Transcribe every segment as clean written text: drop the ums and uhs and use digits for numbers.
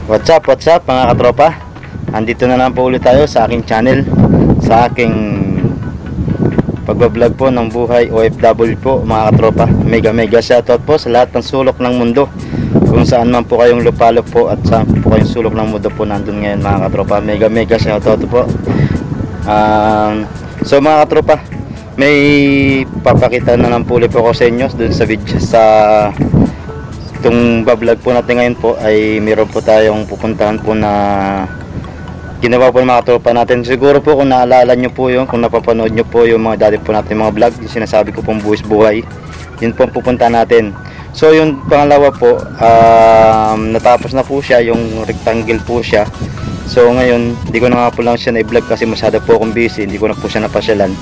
What's up mga katropa? Andito na lang po ulit tayo sa aking channel, sa aking pagbablog po ng buhay OFW po mga katropa. Mega shoutout po sa lahat ng sulok ng mundo, kung saan man po kayong lupalop po at saan po kayong sulok ng mundo po nandun ngayon mga katropa. Mega shoutout po. So mga katropa, may papakita na lang po ulit po ako sa inyo dun sa video, sa itong bablog po natin ngayon po ay meron po tayong pupuntahan po na ginawa po ng mga tropa natin. Siguro po kung naalala nyo po yun, kung napapanood nyo po yung mga dati po natin mga vlog, yung sinasabi ko pong buwis buhay, yun po ang pupuntahan natin. So yung pangalawa po, natapos na po siya, yung rectangle po siya. So ngayon, hindi ko na nga po lang siya na-vlog kasi masyado po akong busy, hindi ko na po siya napasyalan.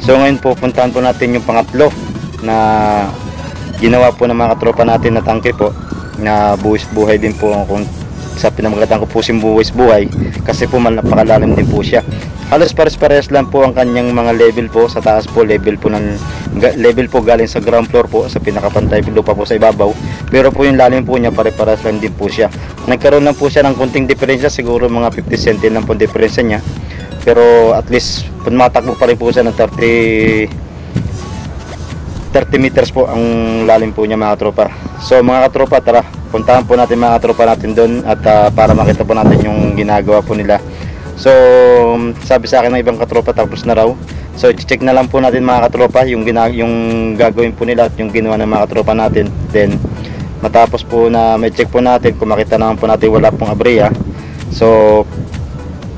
So ngayon po, puntahan po natin yung pangatlo na ginawa po ng mga katropa natin na tangke po, na buwis buhay din po. Kung sa pinamagatan ko po si buwis buhay kasi po napakalalim din po siya. Halos pares lang po ang kanyang mga level po. Sa taas po level po galing sa ground floor po, sa pinakapantay lupa po sa ibabaw, pero po yung lalim po niya pare-pares lang din po siya. Nagkaroon lang po siya ng konting diferensya, siguro mga 50 cm lang po diferensya niya, pero at least pumatakbo pa rin po siya ng 30 meters po ang lalim po niya mga katropa. So mga katropa, tara puntahan po natin mga katropa natin doon at para makita po natin yung ginagawa po nila. So sabi sa akin ng ibang katropa tapos na raw. So i-check na lang po natin mga katropa yung gagawin po nila at yung ginawa ng mga katropa natin. Then matapos po na may check po natin, kung makita naman po natin wala pong aberya, so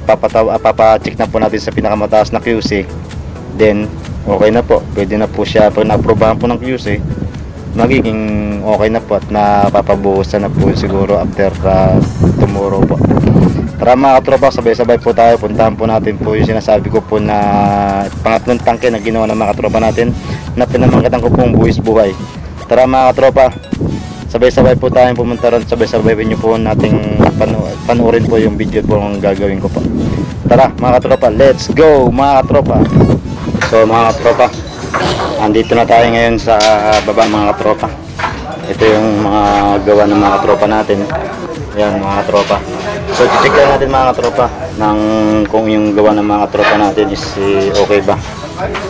papacheck na po natin sa pinakamataas na QC. Then okay na po, pwede na po siya. Pag na-aprobahan po ng QC, magiging okay na po at napapabuhusan na po siguro after tomorrow po. Tara mga katropa, sabay-sabay po tayo, puntahan po natin po yung sinasabi ko po na pangatlong tangke na ginawa ng mga katropa natin na pinamangkatan ko pong buwis buhay. Tara mga katropa, sabay-sabay po tayo pumunta ron, sabay-sabay nyo po nating panoorin po yung video po ang gagawin ko po. Tara mga katropa, let's go mga katropa. So mga katropa, andito na tayo ngayon sa baba mga katropa. Ito yung mga gawa ng mga katropa natin. Yan mga katropa. So check lang natin mga katropa ng kung yung gawa ng mga katropa natin is okay ba.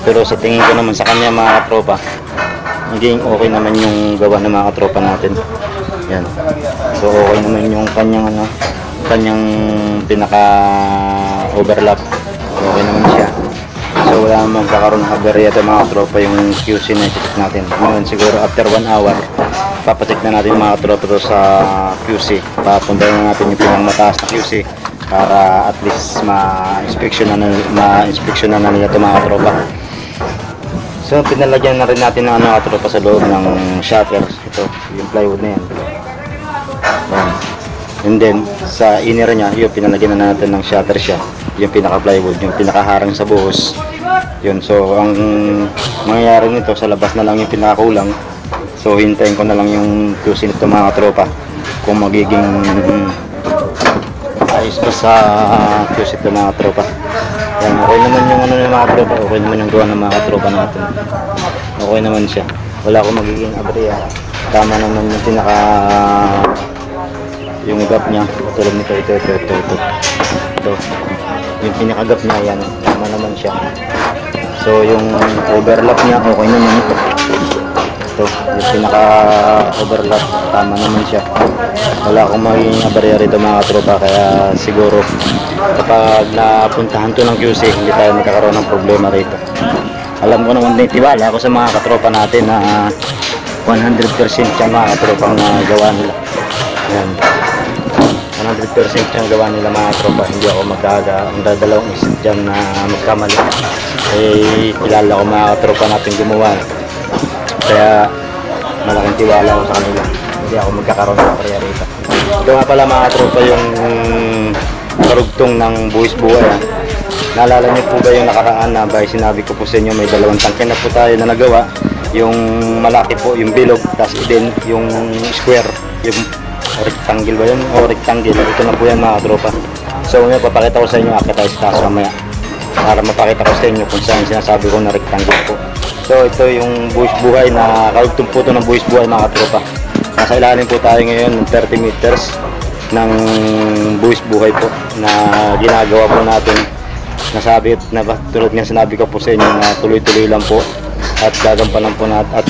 Pero sa tingin ko naman sa kanya mga katropa, naging okay naman yung gawa ng mga katropa natin. Yan. So okay naman yung kanyang pinaka overlap. Okay naman siya. So wala namang magkakaroon ng aberya ito mga tropa yung QC na check natin. Ngayon siguro after 1 hour papacheck na natin mga tropa to sa QC. Papuntahin na natin yung pinakmataas na QC para at least ma-inspection na nila ito mga tropa. So pinalagyan na rin natin ng mga tropa sa loob ng shutters. Ito yung plywood na yan. Yan. And then sa inner niya, yung pinalagyan na natin ng shutter siya, yung pinaka plywood, yung pinakaharang sa buhos yun. So ang mangyayari nito, sa labas na lang yung pinakakulang. So hintayin ko na lang yung QC nito mga tropa kung magiging ayos pa sa QC ito mga tropa. Yan, okay naman yung ng mga tropa, okay naman yung gawa ng mga tropa natin, okay naman siya, wala akong magiging aberya. Tama naman yung yung gap niya, tulad nito, ito yung pinaka-gap niya, yan, tama naman siya. So yung overlap niya, okay naman ito. Ito, yung pinaka-overlap, tama naman siya. Wala akong magiging aberya rito mga tropa, kaya siguro kapag napuntahan to ng QC, hindi tayo magkakaroon ng problema rito. Alam ko naman, tiwala ako sa mga katropa natin na 100% siya mga katropang gawa nila. Yan, 100% yung gawa nila mga tropa. Hindi ako magdadalawang isip dyan na magkamali. Kilala ko mga tropa natin gumawa, kaya malaking tiwala ko sa kanila. Hindi ako magkakaroon ng aberya rito. Ito nga pala mga tropa yung karugtong ng buwis buhay. Naalala niyo po ba yung nakaraan na ba sinabi ko po sa inyo, may dalawang tangke na po tayo na nagawa. Yung malaki po yung bilog, tapos din yung square, yung rectangle ba yun? O rectangle, ito na po yan mga tropa. So ngayon papakita ko sa inyo, akit tayo sa taas mamaya para mapakita ko sa inyo kung saan sinasabi ko na rectangle po. So ito yung buwis buhay, na karugtong po ito ng buwis buhay mga tropa. Nasa ilalim po tayo ngayon ng 30 meters. ng buwis buhay po na ginagawa po natin. Nasabi na tulad nga sinabi ko po sa inyo na tuloy-tuloy lang po at gagampanan po natin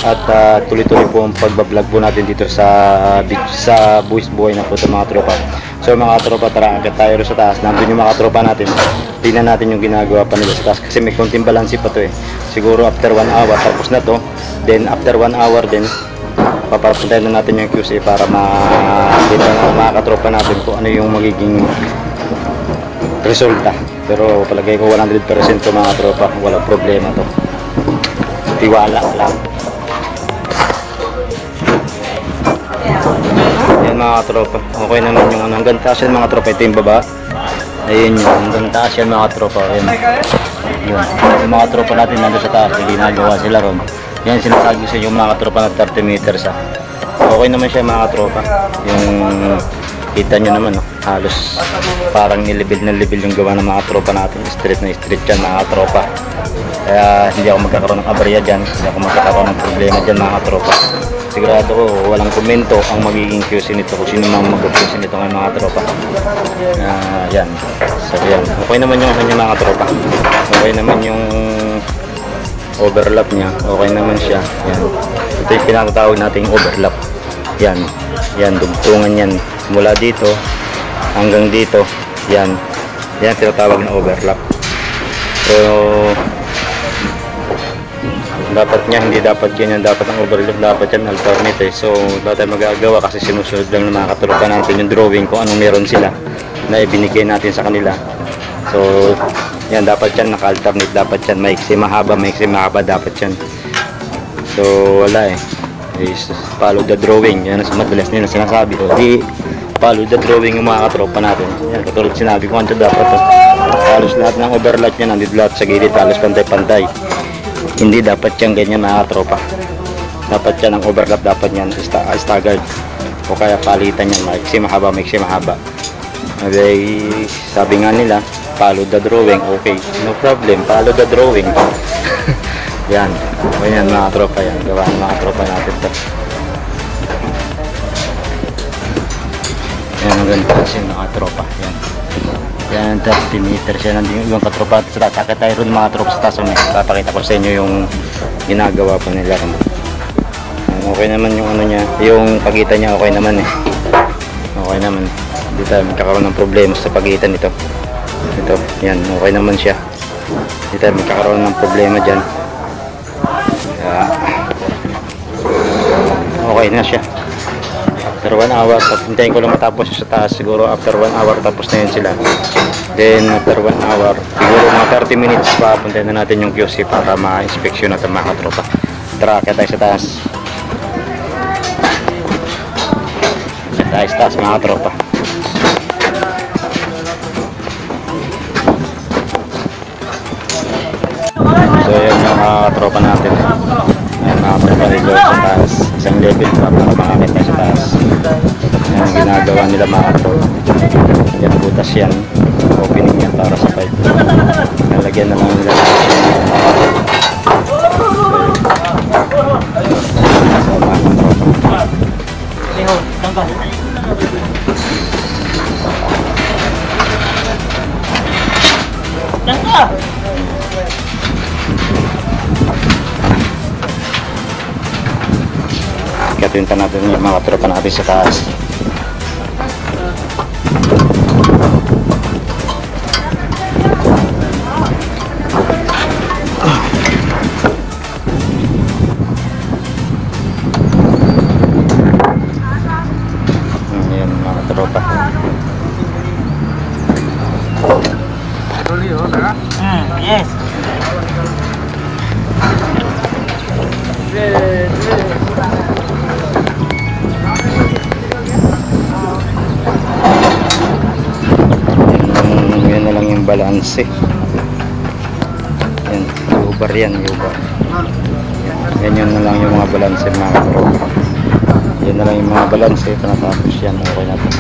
at tuloy-tuloy po ang pagbablog po natin dito sa buwis buhay na po ito mga tropa. So mga tropa, tara agad tayo sa taas. Nandun yung mga tropa natin. Tingnan natin yung ginagawa pa nila sa taas kasi may konting balansi pa to eh. Siguro after 1 hour tapos na to. Then after 1 hour din papapuntahin na natin yung QC para makita ng mga katropa natin kung ano yung magiging resulta. Pero palagay ko 100% to mga tropa, walang problema to. Tiwala lang. Yan mga tropa, okay naman yung hanggang taas yan mga tropa. Ito yung baba, ayun yun, hanggang taas yan mga tropa. Ayun. Yun. Yung mga tropa natin nandun sa taas, hindi nagawa sila ron. Yan sinasabi sa yung mga tropa na 30 meters ha. Okay naman siya mga tropa. Yung kita nyo naman, no? Halos parang nilibil na libil yung gawa ng mga tropa natin. Street na street yan mga tropa. Kaya hindi ako magkakaroon ng aberya dyan, hindi ako magkakaroon ng problema dyan mga tropa. Sigurado ko walang komento ang magiging QC nito kung sino mang mag-QC nito ng mga tropa. Yan. So yan, okay naman yung mga tropa. Okay naman yung overlap niya, okay naman siya. Yan. Ito yung pinatawag nating overlap. Yan. Yan, dugtungan yan. Mula dito hanggang dito. Yan. Yan tinatawag na overlap. So dapat niya, hindi dapat yan, dapat ang overlap, dapat yan alternate eh. So wala tayong magagawa kasi sinusunod lang ng mga katropa natin yung drawing kung anong meron sila na ibinigay natin sa kanila. So yan, dapat yan naka-alternate, dapat yan maiksi mahaba dapat yan. So wala eh, is follow the drawing. Yan ang madalas nila sinasabi, o di follow the drawing yung mga katropa natin. Yan, katulad sinabi ko, ano dapat to, halos lahat ng overlap niya nandito lahat sa gilid, halos pantay-pantay. Hindi dapat yan ganyan mga tropa. Dapat yan ang overlap, dapat yan staggered o kaya palitan yan, maiksi mahaba. Okay, sabi nga nila follow the drawing. Okay, no problem, follow the drawing. Yan, ganyan mga tropa, yan gawa ng mga tropa natin to. Yan ang ganda kasi mga tropa. Yan, 30 meters yan. Nandun yung katropa sa taas. Akit tayo rin mga tropa sa taas. Papakita ko sa inyo yung ginagawa po nila. Okay naman yung ano niya, yung pagitan niya okay naman eh. Okay naman. Hindi tayo magkakaroon ng problema sa pagitan nito. Ito, yan, okay naman siya. Hindi tayo magkakaroon ng problema dyan. Okay na siya. After 1 hour, hintayin ko lang matapos sa taas. Siguro after 1 hour tapos na yun sila. Then after 1 hour, siguro mga 30 minutes pa puntahin na natin yung QC para ma-inspeksyon natin mga katropa. Tara, kaya tayo sa taas. Kaya tayo sa taas mga katropa. So yan yung mga katropa natin. Yan mga katropa dito sa taas. Isang level pa para makakita sa taas. Yan ang ginagawa nila mga katropa. Yan butas yan. Opening yan para sa pipe. Nalagyan na lang nila. Katinta natin yung mga tropa natin sa taas. Ayan mga tropa. Yes. Yan na lang yung balance eh. Yan, ubar yan, ubar. Yan yun na lang yung mga balance mga katropa. Yan na lang yung mga balance eh. Panatapos yan, okay natin.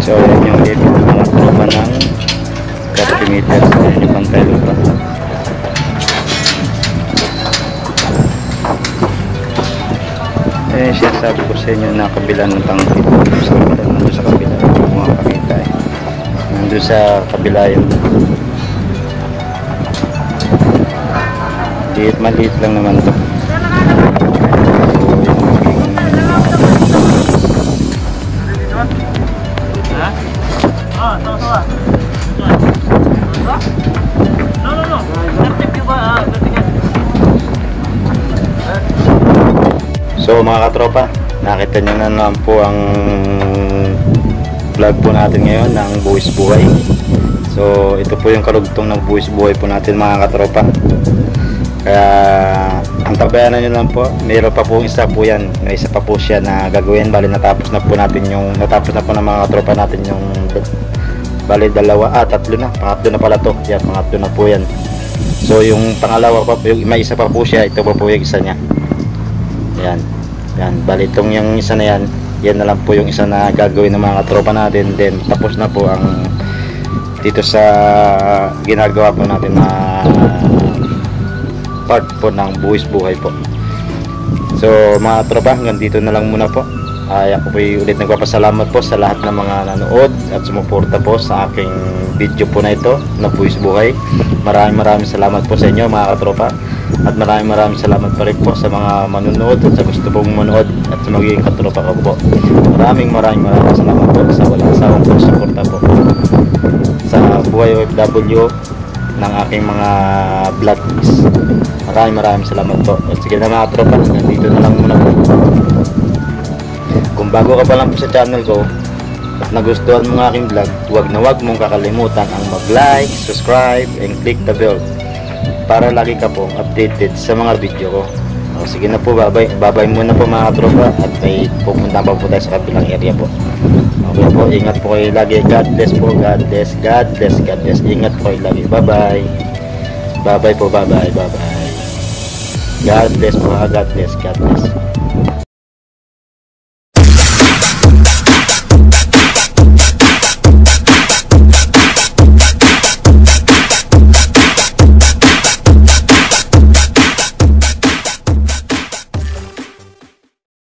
So yan yung lift ng mga tropa ng 30 meters. Ayan yung pantay lupa. Eh, siya sabi ko sa inyo na kabila ng tangkit. Sa kabila, nandun sa kabila. Mga pakita eh. Nandun sa kabila yun. Maliit lang naman to. Ha? Ah, sama-sama. No. Vertical ba? Vertical. So mga katropa, nakita nyo na naman po ang vlog po natin ngayon ng Buwis Buhay. So ito po yung karugtong ng Buwis Buhay po natin mga katropa. Kaya ang tabayanan nyo lang po, mayroon pa po isa po yan. May isa pa po siya na gagawin. Bali natapos na po ng mga katropa natin yung bali tatlo na, pangatlo na pala to. Yan, pangatlo na po yan. So yung pangalawa pa, yung may isa pa po siya, ito pa po yung isa niya. Yan. Bali itong yung isa na yan, yan na lang po yung isa na gagawin ng mga katropa natin. Then tapos na po ang dito sa ginagawa po natin na part po ng Buwis Buhay po. So mga tropa, hanggang dito na lang muna po. Ako po ulit nagpapasalamat po sa lahat ng mga nanood at sumuporta po sa aking video po na ito na Buwis Buhay. Maraming salamat po sa inyo mga katropa. At maraming salamat pa rin po sa mga manunood at sa gusto pong manood at sa magiging katropa ko po. Maraming salamat po sa walang sawang pagsuporta po sa Buhay OFW ng aking mga vlogs. Maraming salamat po. At sige na mga tropa, nandito na lang muna po. Kung bago ka pa lang po sa channel ko at nagustuhan mo ng aking vlog, huwag mong kakalimutan ang mag-like, subscribe, and click the bell para lagi ka po updated sa mga video ko. Sige na po, babay muna po mga tropa at may pupunta pa po tayo sa kabilang area po. Okay po, ingat po kayo lagi. God bless po, God bless. Ingat po kayo lagi. Bye bye po, bye bye. God bless po, God bless.